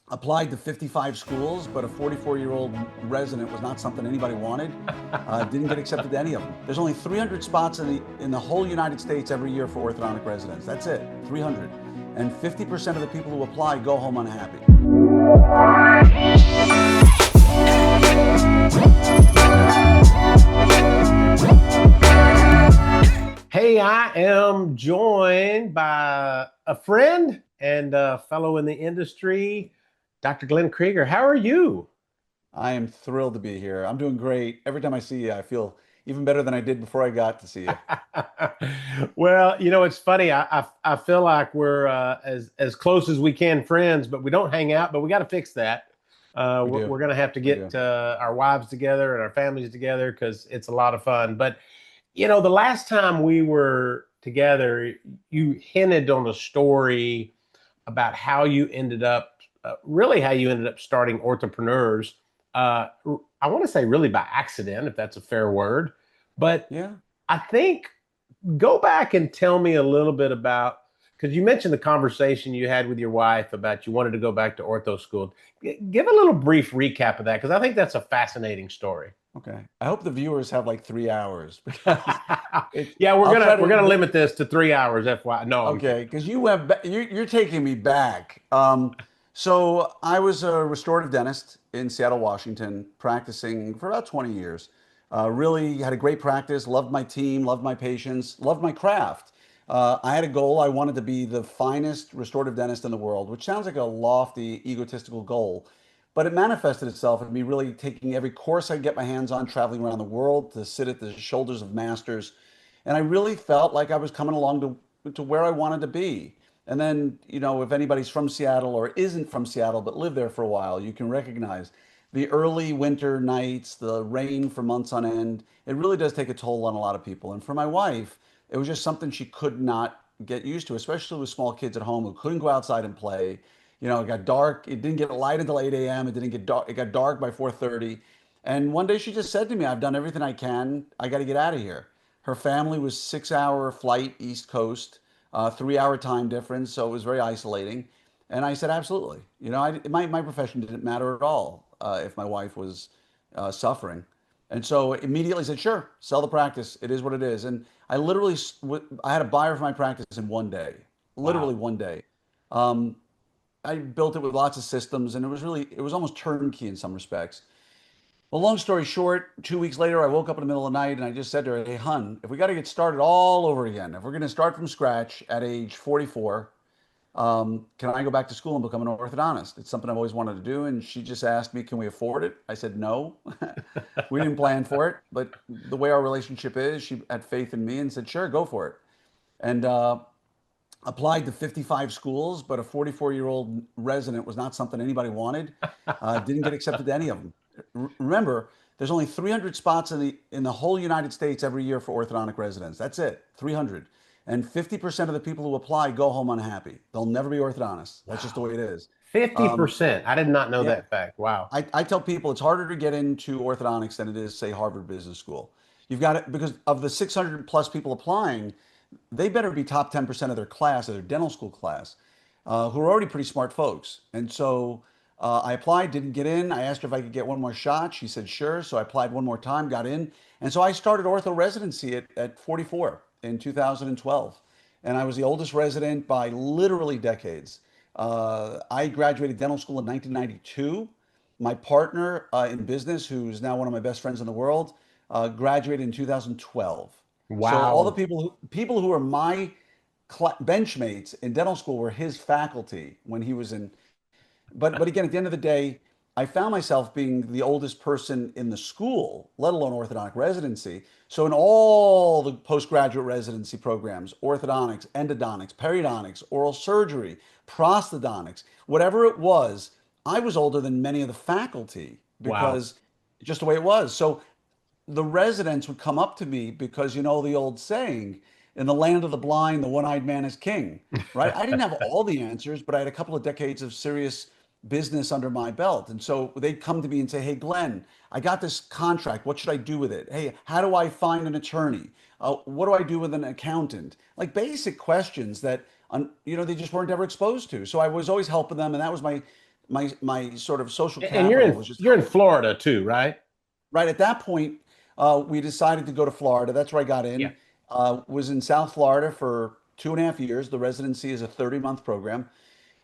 Applied to 55 schools, but a 44-year-old resident was not something anybody wanted. Didn't get accepted to any of them. There's only 300 spots in the whole United States every year for orthodontic residents. That's it, 300. And 50% of the people who apply go home unhappy. Hey, I am joined by a friend and a fellow in the industry, Dr. Glenn Krieger. How are you? I am thrilled to be here. I'm doing great. Every time I see you, I feel even better than I did before I got to see you. Well, it's funny. I feel like we're as close as we can friends, but we don't hang out. But we got to fix that. We We're do. going to have to We get do. our wives together and our families together because it's a lot of fun. But the last time we were together, you hinted on a story about how you ended up, really how you ended up starting Entrepreneurs. Uh, I want to say really by accident, if that's a fair word. But Yeah. I think go back and tell me a little bit about, because you mentioned the conversation you had with your wife about you wanted to go back to ortho school. Give a little brief recap of that, because I think that's a fascinating story. Okay. I hope the viewers have like 3 hours because it's. Yeah, we're I'll gonna try we're gonna to. limit this to 3 hours. FY. No, I'm kidding. Okay, because you're taking me back. So I was a restorative dentist in Seattle, Washington, practicing for about 20 years. Really had a great practice, loved my team, loved my patients, loved my craft. I had a goal. I wanted to be the finest restorative dentist in the world, which sounds like a lofty, egotistical goal, but it manifested itself in me really taking every course I could get my hands on, traveling around the world to sit at the shoulders of masters. And I really felt like I was coming along to where I wanted to be. And then, if anybody's from Seattle or isn't from Seattle but lived there for a while, you can recognize the early winter nights, the rain for months on end. It really does take a toll on a lot of people. And for my wife, it was just something she could not get used to, especially with small kids at home who couldn't go outside and play. It got dark. It didn't get light until 8 a.m. It didn't get dark. It got dark by 4:30. And one day she just said to me, I've done everything I can. I got to get out of here. Her family was 6 hour flight East Coast, 3 hour time difference, so it was very isolating. And I said, absolutely. My profession didn't matter at all if my wife was suffering. And so immediately said, sure, sell the practice. It is what it is. And I had a buyer for my practice in one day, literally Wow. one day. Um, I built it with lots of systems, and it was almost turnkey in some respects. Well, long story short, 2 weeks later, I woke up in the middle of the night and I just said to her, hey, hun, if we got to get started all over again, if we're going to start from scratch at age 44, can I go back to school and become an orthodontist? It's something I've always wanted to do. And she just asked me, can we afford it? I said, no. We didn't plan for it. But the way our relationship is, she had faith in me and said, sure, go for it. And applied to 55 schools, but a 44-year-old resident was not something anybody wanted. Didn't get accepted to any of them. Remember, there's only 300 spots in the whole United States every year for orthodontic residents. That's it, 300. And 50% of the people who apply go home unhappy. They'll never be orthodontists. That's just the Wow. way it is. Um, 50%. I did not know yeah, that fact. Wow. I tell people it's harder to get into orthodontics than it is, say, Harvard Business School. You've got it because of the 600 plus people applying, they better be top 10% of their class, of their dental school class, who are already pretty smart folks. And so I applied, didn't get in. I asked her if I could get one more shot. She said, sure. So I applied one more time, got in. And so I started ortho residency at 44 in 2012. And I was the oldest resident by literally decades. I graduated dental school in 1992. My partner in business, who's now one of my best friends in the world, graduated in 2012. So all the Wow. people who are my benchmates in dental school were his faculty when he was in. But again, at the end of the day, I found myself being the oldest person in the school, let alone orthodontic residency. So in all the postgraduate residency programs, orthodontics, endodontics, periodontics, oral surgery, prosthodontics, whatever it was, I was older than many of the faculty Wow. because just the way it was. So the residents would come up to me because the old saying, in the land of the blind, the one-eyed man is king, right? I didn't have all the answers, but I had a couple of decades of serious business under my belt. And so they'd come to me and say, hey, Glenn, I got this contract. What should I do with it? Hey, how do I find an attorney? What do I do with an accountant? Like basic questions that, they just weren't ever exposed to. So I was always helping them. And that was my sort of social And capital was just you're in Florida too, right? right at that point. We decided to go to Florida. That's where I got Yeah. in. Was in South Florida for 2.5 years. The residency is a 30-month program.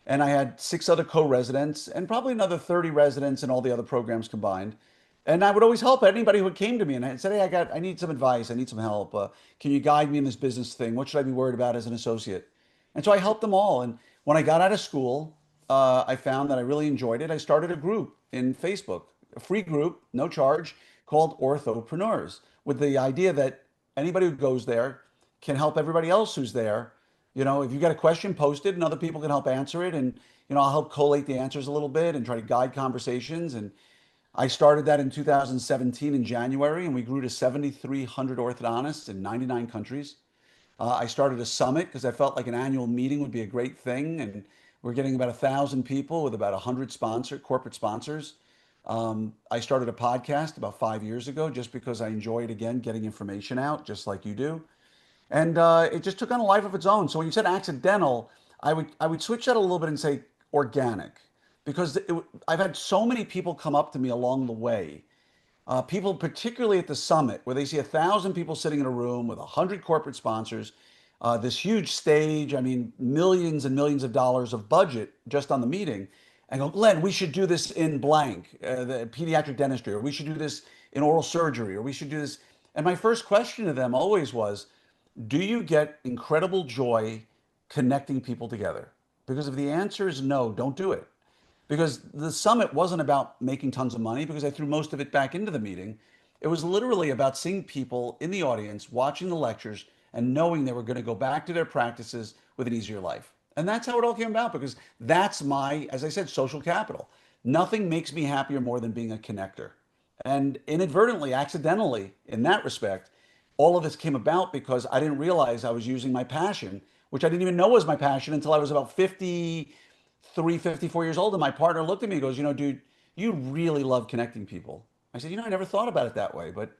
And I had six other co-residents and probably another 30 residents in all the other programs combined. And I would always help anybody who came to me and I said, "Hey, I need some advice. I need some help. Can you guide me in this business thing? What should I be worried about as an associate?" And so I helped them all. And when I got out of school, I found that I really enjoyed it. I started a group in Facebook, a free group, no charge, called Orthopreneurs, with the idea that anybody who goes there can help everybody else who's there. If you got a question, post it and other people can help answer it. And, I'll help collate the answers a little bit and try to guide conversations. And I started that in 2017 in January, and we grew to 7,300 orthodontists in 99 countries. I started a summit because I felt like an annual meeting would be a great thing. And we're getting about 1,000 people with about 100 corporate sponsors. I started a podcast about 5 years ago just because I enjoyed, again, getting information out, just like you do. And it just took on a life of its own. So when you said accidental, I would switch that a little bit and say organic, because I've had so many people come up to me along the way. People, particularly at the summit, where they see 1,000 people sitting in a room with 100 corporate sponsors, this huge stage. I mean, millions and millions of dollars of budget just on the meeting, and go, "Glenn, we should do this in blank, the pediatric dentistry, or we should do this in oral surgery, or we should do this." And my first question to them always was, do you get incredible joy connecting people together? Because if the answer is no, don't do it. Because the summit wasn't about making tons of money, because I threw most of it back into the meeting. It was literally about seeing people in the audience watching the lectures and knowing they were going to go back to their practices with an easier life. And that's how it all came about, because that's my, as I said, social capital. Nothing makes me happier more than being a connector. And inadvertently, accidentally, in that respect, all of this came about because I didn't realize I was using my passion, which I didn't even know was my passion until I was about 53, 54 years old. And my partner looked at me and goes, "Dude, you really love connecting people." I said, "I never thought about it that way, but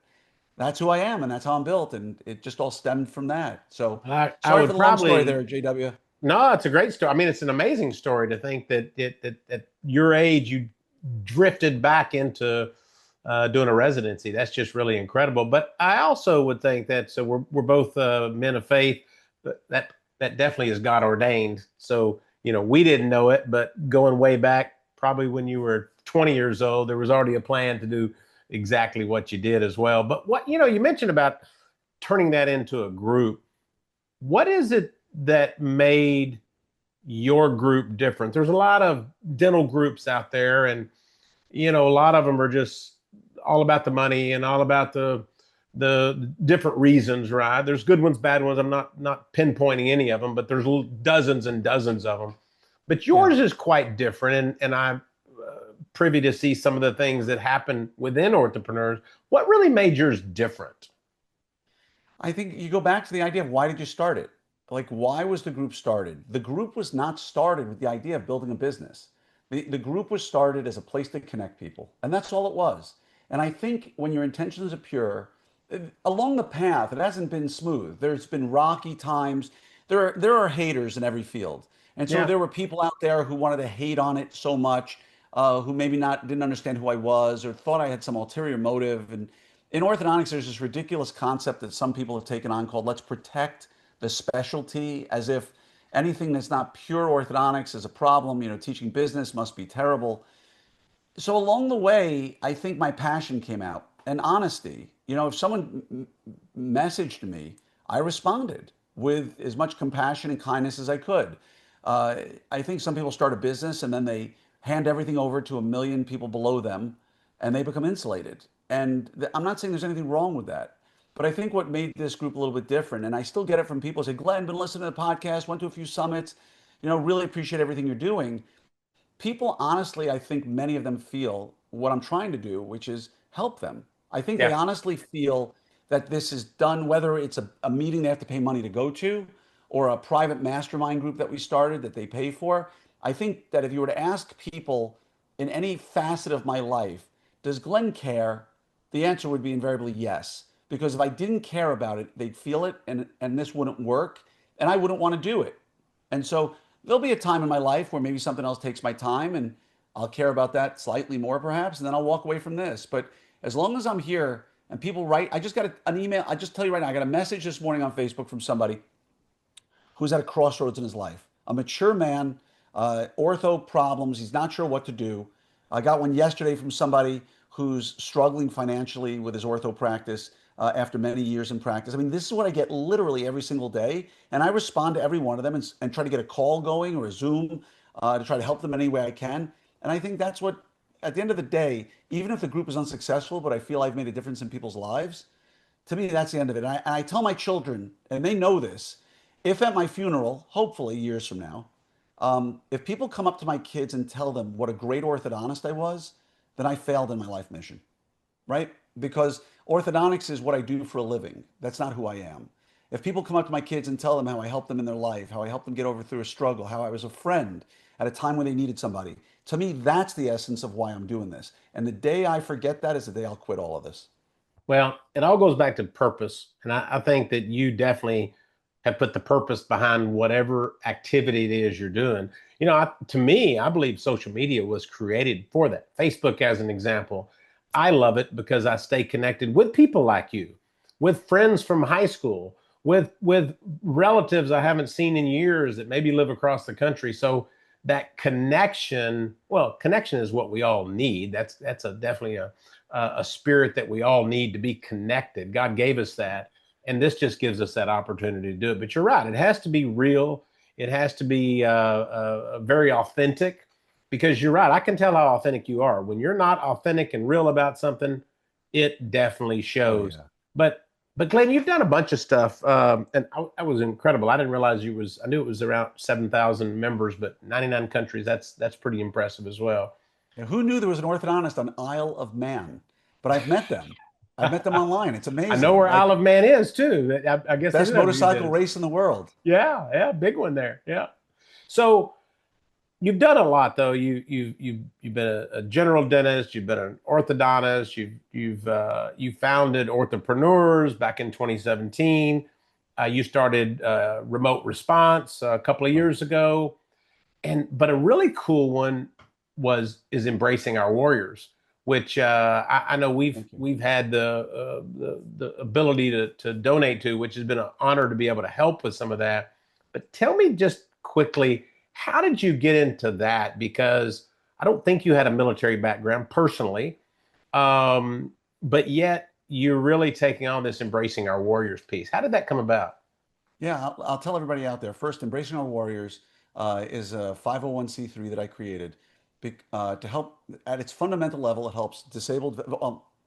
that's who I am and that's how I'm built." And it just all stemmed from that. So I sorry for would the long story probably there, JW. no, it's a great story. I mean, it's an amazing story to think that at your age you drifted back into doing a residency. That's just really incredible. But I also would think that so we're both men of faith. But that definitely is God ordained. So we didn't know it, but going way back, probably when you were 20 years old, there was already a plan to do exactly what you did as well. But what you mentioned about turning that into a group. What is it that made your group different? There's a lot of dental groups out there, and a lot of them are just all about the money and all about the different reasons, right? There's good ones, bad ones. I'm not pinpointing any of them, but there's dozens and dozens of them. But Yeah. yours is quite different, and I'm privy to see some of the things that happen within entrepreneurs. What really made yours different? I think you go back to the idea of, why did you start it? Like, why was the group started? The group was not started with the idea of building a business. The group was started as a place to connect people, and that's all it was. And I think when your intentions are pure, along the path, it hasn't been smooth. There's been rocky times. There are haters in every field, and so Yeah. there were people out there who wanted to hate on it so much, who maybe not didn't understand who I was or thought I had some ulterior motive. And in orthodontics, there's this ridiculous concept that some people have taken on called, "let's protect the specialty," as if anything that's not pure orthodontics is a problem. Teaching business must be terrible. So along the way, I think my passion came out, and honesty. If someone messaged me, I responded with as much compassion and kindness as I could. I think some people start a business and then they hand everything over to a million people below them, and they become insulated. And I'm not saying there's anything wrong with that, but I think what made this group a little bit different, and I still get it from people who say, "Glenn, been listening to the podcast, went to a few summits, really appreciate everything you're doing." People, honestly, I think many of them feel what I'm trying to do, which is help them. I think they Yeah. honestly feel that this is done, whether it's a meeting they have to pay money to go to, or a private mastermind group that we started that they pay for. I think that if you were to ask people in any facet of my life, "Does Glenn care?" The answer would be invariably yes. Because if I didn't care about it, they'd feel it, and this wouldn't work, and I wouldn't want to do it. And so there'll be a time in my life where maybe something else takes my time, and I'll care about that slightly more perhaps, and then I'll walk away from this. But as long as I'm here and people write, I just got an email. I just tell you right now, I got a message this morning on Facebook from somebody who's at a crossroads in his life. A mature man, ortho problems. He's not sure what to do. I got one yesterday from somebody who's struggling financially with his ortho practice after many years in practice. I mean, this is what I get literally every single day. And I respond to every one of them and try to get a call going or a Zoom to try to help them any way I can. And I think that's what, at the end of the day, even if the group is unsuccessful, but I feel I've made a difference in people's lives, to me, that's the end of it. And I tell my children, and they know this, if at my funeral, hopefully years from now, if people come up to my kids and tell them what a great orthodontist I was, then I failed in my life mission, right? Because orthodontics is what I do for a living. That's not who I am. If people come up to my kids and tell them how I helped them in their life, how I helped them get over through a struggle, how I was a friend at a time when they needed somebody, to me, that's the essence of why I'm doing this. And the day I forget that is the day I'll quit all of this. Well, it all goes back to purpose. And I think that you definitely have put the purpose behind whatever activity it is you're doing. To me, I believe social media was created for that. Facebook, as an example, I love it because I stay connected with people like you, with friends from high school, with relatives I haven't seen in years that maybe live across the country. So that connection, well, connection is what we all need. That's definitely a spirit that we all need, to be connected. God gave us that, and this just gives us that opportunity to do it. But you're right; it has to be real. It has to be very authentic, because you're right. I can tell how authentic you are. When you're not authentic and real about something, it definitely Oh, shows. yeah. But Glenn, you've done a bunch of stuff, and that was incredible. I didn't realize you was. I knew it was around 7,000 members, but 99 countries. That's pretty impressive as well. Yeah, who knew there was an orthodontist on Isle of Man? But I've met them. I've met them online. It's I know amazing. where Like Isle of Man is too. I guess they do best have motorcycle museums. race in the world. Yeah, yeah, big one there. Yeah. So you've done a lot though. You've been a general dentist. You've been an orthodontist. You founded Orthopreneurs back in 2017. You started Remote Response a couple of years ago, but a really cool one is Embracing Our Warriors, which I know we've Thank you. we've had the ability to donate to, which has been an honor to be able to help with some of that. But tell me just quickly, how did you get into that? Because I don't think you had a military background personally, but yet you're really taking on this Embracing Our Warriors piece. How did that come about? Yeah, I'll tell everybody out there. First, Embracing Our Warriors is a 501(c)(3) that I created to help, at its fundamental level, it helps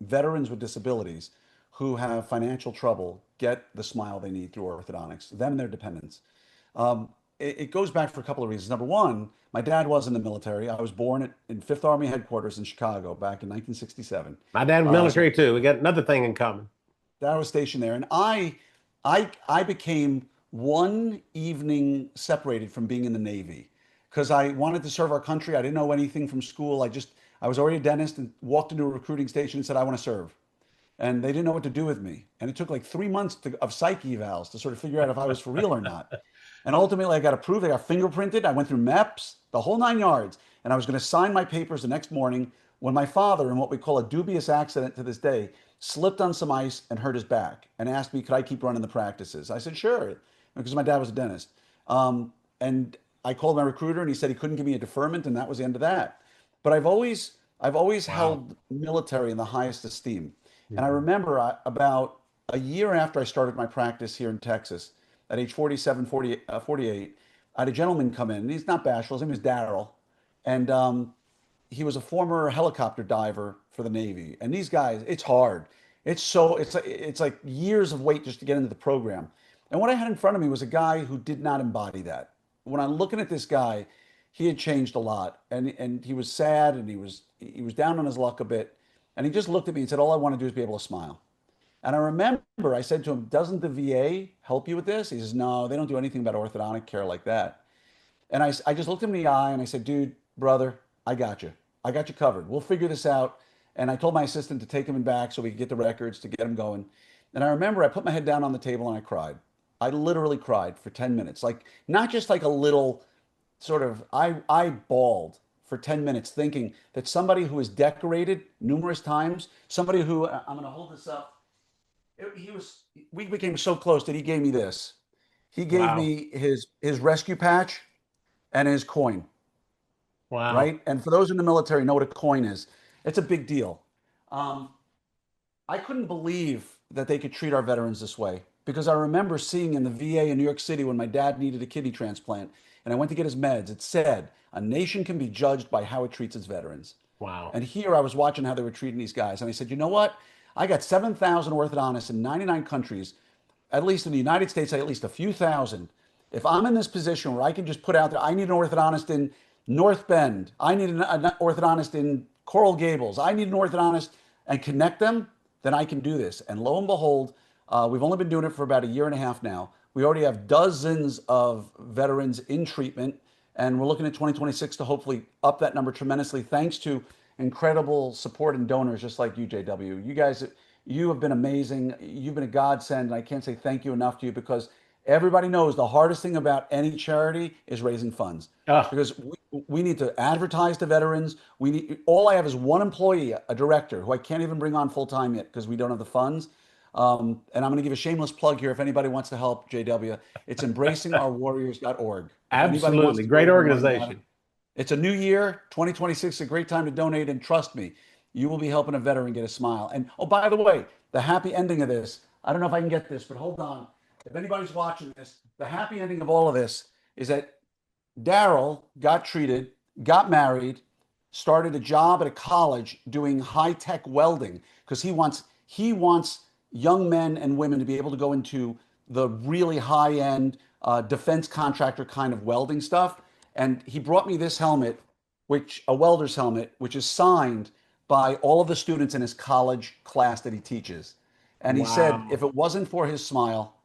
veterans with disabilities who have financial trouble get the smile they need through orthodontics, them and their dependents. It goes back for a couple of reasons. Number one, my dad was in the military. I was born in Fifth Army headquarters in Chicago back in 1967. My dad was So military too. We got another thing in common. Dad was stationed there, and I became one evening separated from being in the Navy because I wanted to serve our country. I didn't know anything from school. I was already a dentist and walked into a recruiting station and said I want to serve, and they didn't know what to do with me. And it took like 3 months of psych evals to sort of figure out if I was for real or not. And ultimately, I got approved. I got fingerprinted. I went through MEPS, the whole 9 yards. And I was going to sign my papers the next morning when my father, in what we call a dubious accident to this day, slipped on some ice and hurt his back and asked me, could I keep running the practices? I said, sure, because my dad was a dentist. And I called my recruiter and he said he couldn't give me a deferment, and that was the end of that. But I've always Wow. held military in the highest esteem. And I Mhm. remember about a year after I started my practice here in Texas, at age 47, 48, I had a gentleman come in, and he's not bashful. His name is Daryl. And he was a former helicopter diver for the Navy. And these guys, it's hard. It's like years of wait just to get into the program. And what I had in front of me was a guy who did not embody that. When I'm looking at this guy, he had changed a lot, and he was sad, and he was down on his luck a bit. And he just looked at me and said, "All I want to do is be able to smile." And I remember I said to him, "Doesn't the VA help you with this?" He says, "No, they don't do anything about orthodontic care like that." And I just looked him in the eye and I said, "Dude, brother, I got you. I got you covered. We'll figure this out." And I told my assistant to take him in back so we could get the records to get him going. And I remember I put my head down on the table and I cried. I literally cried for 10 minutes. Like, not just like a little sort of, I bawled for 10 minutes thinking that somebody who is decorated numerous times, somebody who, I'm going to hold this up. We became so close that he gave me this. He gave Wow. me his rescue patch and his coin, Wow. right? And for those in the military know what a coin is. It's a big deal. Um, I couldn't believe that they could treat our veterans this way because I remember seeing in the VA in New York City when my dad needed a kidney transplant and I went to get his meds, it said, a nation can be judged by how it treats its veterans. Wow. And here I was watching how they were treating these guys. And I said, you know what? I got 7,000 orthodontists in 99 countries, at least in the United States, at least a few thousand. If I'm in this position where I can just put out there, I need an orthodontist in North Bend, I need an orthodontist in Coral Gables, I need an orthodontist and connect them, then I can do this. And lo and behold, we've only been doing it for about a year and a half now. We already have dozens of veterans in treatment, and we're looking at 2026 to hopefully up that number tremendously, thanks to incredible support and donors just like you, JW. You guys, you have been amazing. You've been a godsend, and I can't say thank you enough to you because everybody knows the hardest thing about any charity is raising funds Ah, because we need to advertise to veterans. We need all I have is one employee, a director who I can't even bring on full time yet because we don't have the funds. And I'm going to give a shameless plug here if anybody wants to help JW. It's embracingourwarriors.org. If anybody wants absolutely. to go Great over and learn about it, organization. it's a new year, 2026 is a great time to donate. And trust me, you will be helping a veteran get a smile. And oh, by the way, the happy ending of this, I don't know if I can get this, but hold on. If anybody's watching this, the happy ending of all of this is that Daryl got treated, got married, started a job at a college doing high tech welding because he wants young men and women to be able to go into the really high end defense contractor kind of welding stuff. And he brought me this helmet, which a welder's helmet, which is signed by all of the students in his college class that he teaches. And he said Wow. if it wasn't for his smile,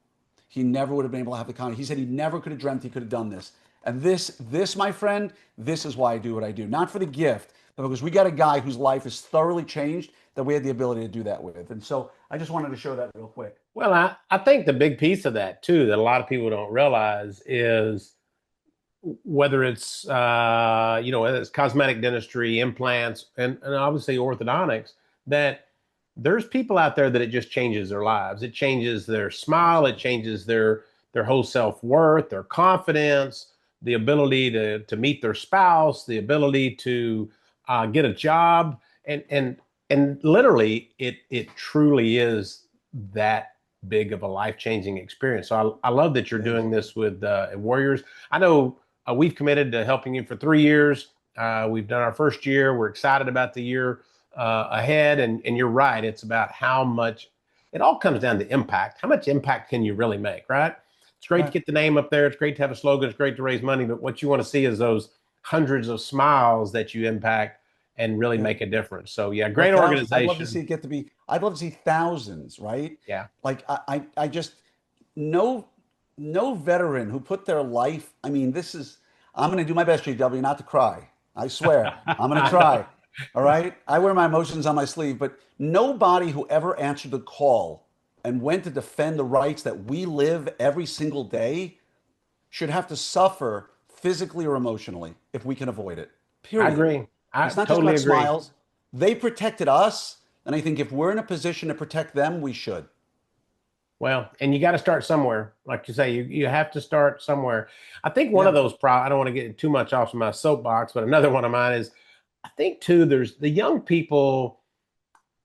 he never would have been able to have the kind. He said he never could have dreamt he could have done this. And this, my friend, this is why I do what I do. Not for the gift, but because we got a guy whose life is thoroughly changed that we had the ability to do that with. And so I just wanted to show that real quick. Well, I think the big piece of that too that a lot of people don't realize is whether it's whether it's cosmetic dentistry, implants, and obviously orthodontics, that there's people out there that it just changes their lives. It changes their smile, it changes their whole self-worth, their confidence, the ability to meet their spouse, the ability to get a job, and literally it truly is that big of a life-changing experience. So I love that you're It is. doing this with Warriors. I know we've committed to helping you for 3 years. We've done our first year. We're excited about the year ahead. And you're right. It's about how much it all comes down to impact. How much impact can you really make, right? It's great to Right. get the name up there. It's great to have a slogan. It's great to raise money. But what you want to see is those hundreds of smiles that you impact and really Yeah. make a difference. So, yeah, Or great thousands. I'd love to see organization. it get to be, I'd love to see thousands, right? Yeah. Like I just no no veteran who put their life, I mean, I'm gonna do my best, JW, not to cry. I swear. I'm gonna I try. know. All right. I wear my emotions on my sleeve, but nobody who ever answered the call and went to defend the rights that we live every single day should have to suffer physically or emotionally if we can avoid it. I Period. agree. I It's not just totally about agree. smiles. They protected us, and I think if we're in a position to protect them, we should. Well, and you got to start somewhere. Like you say, you have to start somewhere. I think one of Yeah. those I don't want to get too much off my soapbox, but another one of mine is I think too, there's the young people.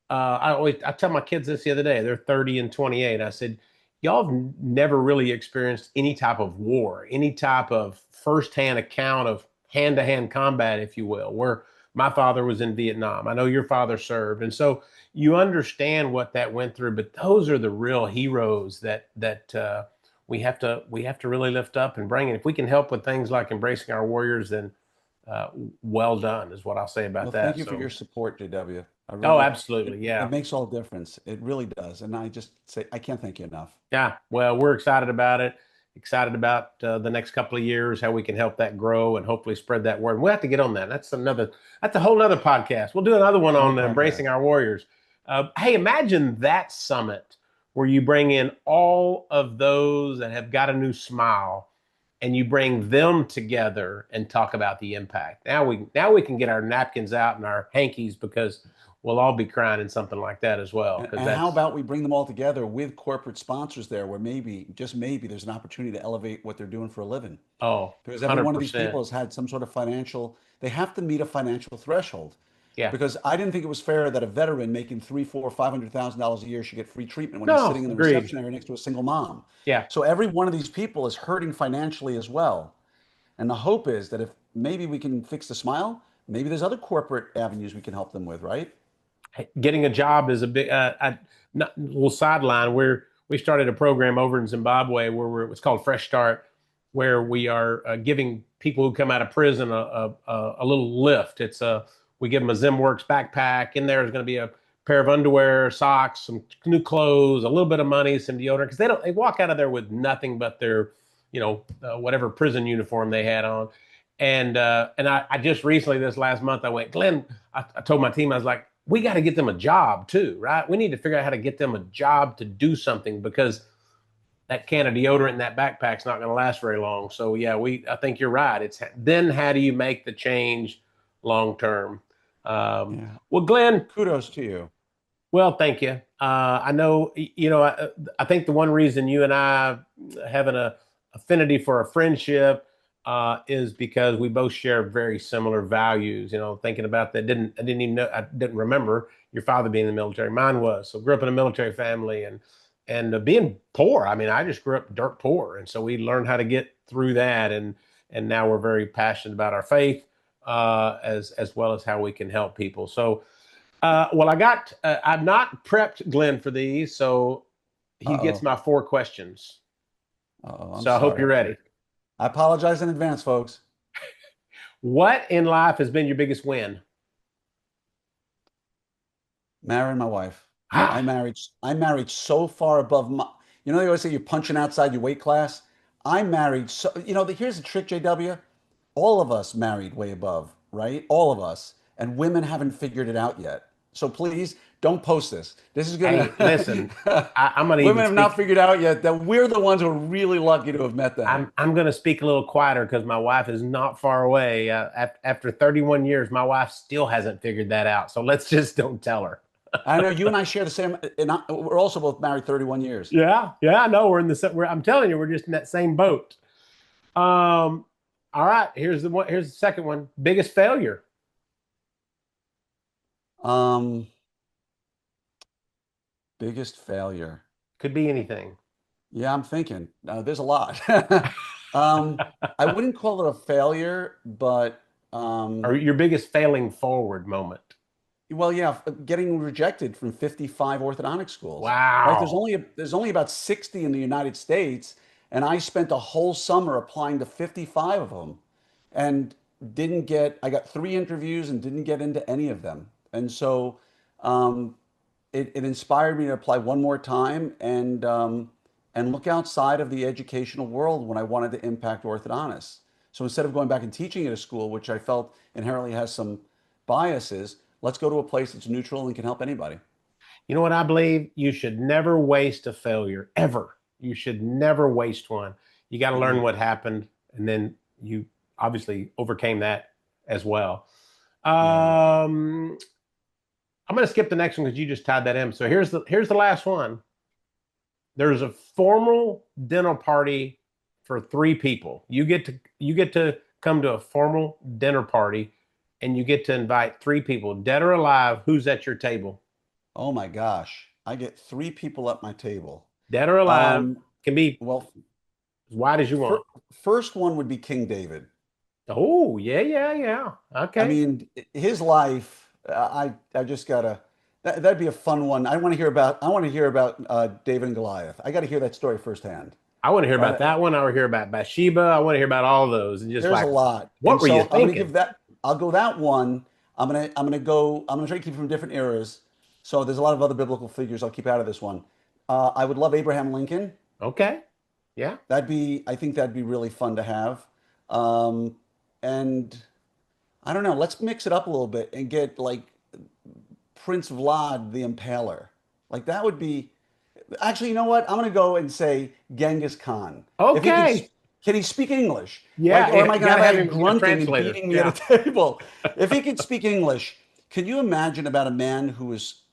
I tell my kids this the other day, they're 30 and 28. I said, y'all have never really experienced any type of war, any type of firsthand account of hand-to-hand combat, if you will, where my father was in Vietnam. I know your father served. And so you understand what that went through, but those are the real heroes that we have to really lift up and bring. And if we can help with things like embracing our warriors, then uh, well done is what I'll say about Well, thank that. you for your So, support, JW. I oh, really, absolutely. it Yeah. makes all the difference. It really does. And I just say, I can't thank you enough. Yeah, well, we're excited about it. Excited about the next couple of years, how we can help that grow and hopefully spread that word. We'll have to get on that. That's a whole nother podcast. We'll do another one Another on embracing podcast. our warriors. Hey, imagine that summit where you bring in all of those that have got a new smile and you bring them together and talk about the impact. Now we can get our napkins out and our hankies because we'll all be crying in something like that as well. Because And how that's about we bring them all together with corporate sponsors there, where maybe, just maybe, there's an opportunity to elevate what they're doing for a living. oh, Because every one of these 100%. people has had some sort of financial, they have to meet a financial threshold. Yeah. Because I didn't think it was fair that a veteran making three, four, $500,000 a year should get free treatment when he's No, sitting in the agreed. reception area next to a single mom. Yeah. So every one of these people is hurting financially as well. And the hope is that if maybe we can fix the smile, maybe there's other corporate avenues we can help them with, right? Getting a job is a big little sideline where we started a program over in Zimbabwe it's called Fresh Start, where we are giving people who come out of prison a little lift. We give them a ZimWorks backpack. In there is going to be a pair of underwear, socks, some new clothes, a little bit of money, some deodorant, because they walk out of there with nothing but their whatever prison uniform they had on. And I just recently, this last month, I went, Glenn, I told my team, I was like, we got to get them a job too, right? We need to figure out how to get them a job to do something, because that can of deodorant in that backpack's not going to last very long. So yeah, I think you're right. It's then how do you make the change long term? Yeah. Well, Glenn, Kudos to you. well, thank you. I know, I think the one reason you and I have an affinity for a friendship is because we both share very similar values. Thinking about that, I didn't even know, I didn't remember your father being in the military. Mine was. So grew up in a military family, and being poor. I mean, I just grew up dirt poor, and so we learned how to get through that, and now we're very passionate about our faith, as well as how we can help people. So. Well, I've not prepped Glenn for these, so he gets Uh-oh. my four questions. Uh-oh, I'm So I hope sorry. you're ready. I apologize in advance, folks. What in life has been your biggest win? Marrying my wife. I Ah, married I married so far above my, they always say you're punching outside your weight class. I married so, here's the trick, JW. All of us married way above, right? All of us. And women haven't figured it out yet. So please don't post this. This is hey, listen, gonna I'm going to women even have not speak. figured out yet that we're the ones who are really lucky to have met them. I'm going to speak a little quieter because my wife is not far away. After 31 years, my wife still hasn't figured that out. So let's just don't tell her. I know you and I share the same, and we're also both married 31 years. Yeah, yeah, I know. I'm telling you, we're just in that same boat. Um, all right, here's the one. Here's the second one. Biggest failure Um, Biggest failure. could be anything. Yeah, I'm thinking. There's a lot. Um, I wouldn't call it a failure, but Or your biggest failing forward moment. well, yeah, getting rejected from 55 orthodontic schools, right? Wow. There's only about 60 in the United States, and I spent a whole summer applying to 55 of them, and didn't get. I got three interviews and didn't get into any of them, and so um, it inspired me to apply one more time and look outside of the educational world when I wanted to impact orthodontists. So instead of going back and teaching at a school, which I felt inherently has some biases, let's go to a place that's neutral and can help anybody. You know what I believe? You should never waste a failure, ever. You should never waste one. You got to learn Mm. what happened, and then you obviously overcame that as well. Yeah. I'm going to skip the next one because you just tied that in. So here's the last one. There's a formal dinner party for three people. You get to come to a formal dinner party, and you get to invite three people, dead or alive. Who's at your table? Oh my gosh. I get three people at my table. Dead or alive, Um, can be well, as wide as you fir want. first one would be King David. Oh, yeah, yeah, yeah. I Okay. mean, his life, I just gotta, that'd be a fun one. I want to hear about David and Goliath. I got to hear that story firsthand, I want to hear about right? that one. I want to hear about Bathsheba. I want to hear about all those, and just There's a like, lot. what And were you so thinking? I'll go that one. I'm gonna try to keep from different eras. So there's a lot of other biblical figures I'll keep out of this one. I would love Abraham Lincoln. Okay. Yeah. I think that'd be really fun to have. Um, and I don't know, let's mix it up a little bit and get like Prince Vlad the Impaler. Like that would be, actually, you know what? I'm gonna go and say Genghis Khan. If he could Okay. Can he speak English? Yeah, Like, or am I you going to gotta have have a him guy as a grunting and translator. beating me Yeah. at a table? If he can speak English, can you imagine about a man whose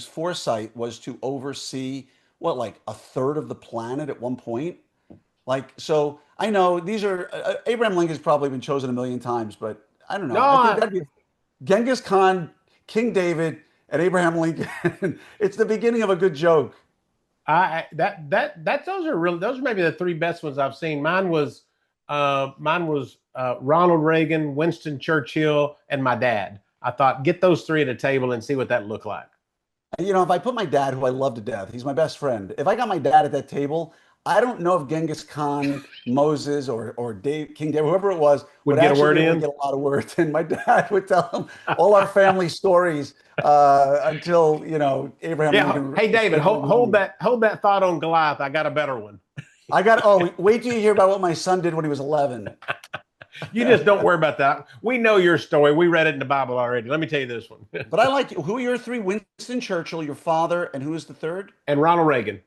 foresight was to oversee what, like a third of the planet at one point? Like, so I know these are Abraham Lincoln's probably been chosen a million times, but I don't No, know. I think that'd be Genghis Khan, King David, and Abraham Lincoln. It's the beginning of a good joke. those are really, those are maybe the three best ones I've seen. Mine was Ronald Reagan, Winston Churchill, and my dad. I thought, get those three at a table and see what that looked like. You know, if I put my dad, who I love to death, he's my best friend. If I got my dad at that table, I don't know if Genghis Khan, Moses, or King David, whoever it was, would Would get a actually word be able to in. get a lot of words in. My dad would tell him all our family stories until Abraham Yeah. Lincoln Hey, David, eventually hold remembered. that thought on Goliath. I got a better one. I got. Oh, wait till you hear about what my son did when he was 11. You just don't worry about that. We know your story. We read it in the Bible already. Let me tell you this one. But I like, who are your three? Winston Churchill, your father, and who is the third? And Ronald Reagan.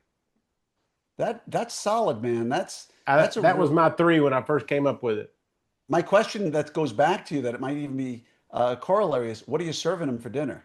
That's solid, man. That's a That was real. my three when I first came up with it. My question that goes back to you, that it might even be corollary, is what are you serving him for dinner?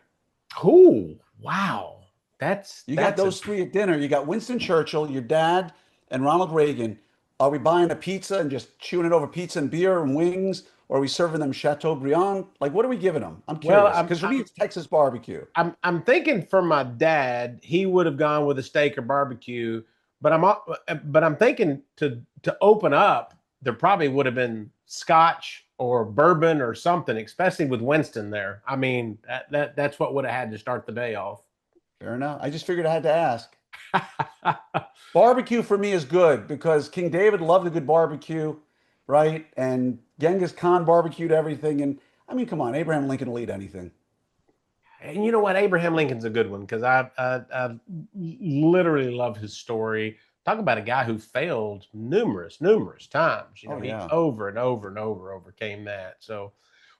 Ooh, wow. You got those three at dinner. You got Winston Churchill, your dad, and Ronald Reagan. Are we buying a pizza and just chewing it over pizza and beer and wings? Or are we serving them Chateaubriand? Like, what are we giving them? I'm Well, curious. Because for me, it's Texas barbecue. I'm thinking for my dad, he would have gone with a steak or barbecue, but I'm thinking to open up, there probably would have been scotch or bourbon or something, especially with Winston there. I mean, that's what would have had to start the day off. Fair enough. I just figured I had to ask. Barbecue for me is good because King David loved a good barbecue, right? And Genghis Khan barbecued everything. And I mean, come on, Abraham Lincoln will eat anything. And you know what? Abraham Lincoln's a good one because I literally love his story. Talk about a guy who failed numerous times. You know, Oh, he yeah. over and over and over overcame that. So,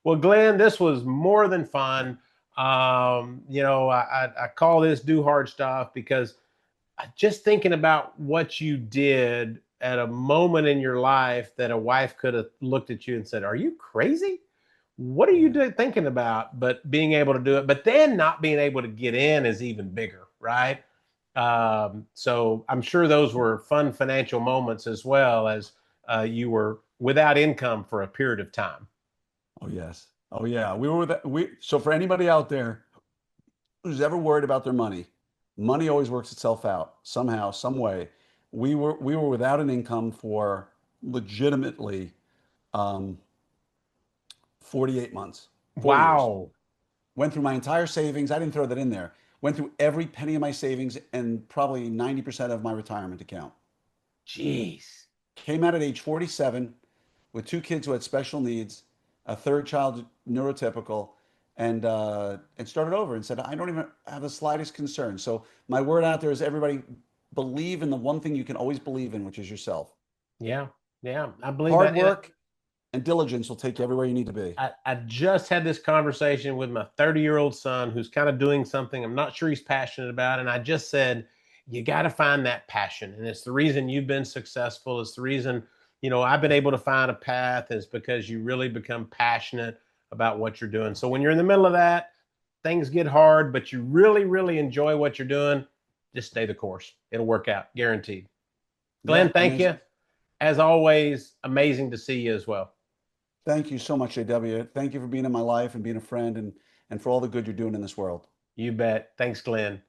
well, Glenn, this was more than fun. I call this do hard stuff because just thinking about what you did at a moment in your life that a wife could have looked at you and said, "Are you crazy? What are you Yeah. thinking about?" But being able to do it, but then not being able to get in is even bigger, right? So I'm sure those were fun financial moments as well as you were without income for a period of time. Oh, yes. Oh, yeah. So for anybody out there who's ever worried about their money, money always works itself out somehow, some way. We were without an income for legitimately um, 48 months, 4 years. Wow. Went through my entire savings. I didn't throw that in there. Went through every penny of my savings and probably 90% of my retirement account. Jeez. Came out at age 47 with two kids who had special needs, a third child neurotypical, and started over and said, I don't even have the slightest concern. So my word out there is, everybody, believe in the one thing you can always believe in, which is yourself. Yeah. Yeah. I believe Hard that. work and diligence will take you everywhere you need to be. I just had this conversation with my 30-year-old son who's kind of doing something I'm not sure he's passionate about. And I just said, you got to find that passion. And it's the reason you've been successful. It's the reason, I've been able to find a path, is because you really become passionate about what you're doing. So when you're in the middle of that, things get hard, but you really, really enjoy what you're doing, just stay the course. It'll work out, guaranteed. Glenn, Yeah, thank amazing. you. As always, amazing to see you as well. Thank you so much, JW. Thank you for being in my life and being a friend, and for all the good you're doing in this world. You bet. Thanks, Glenn.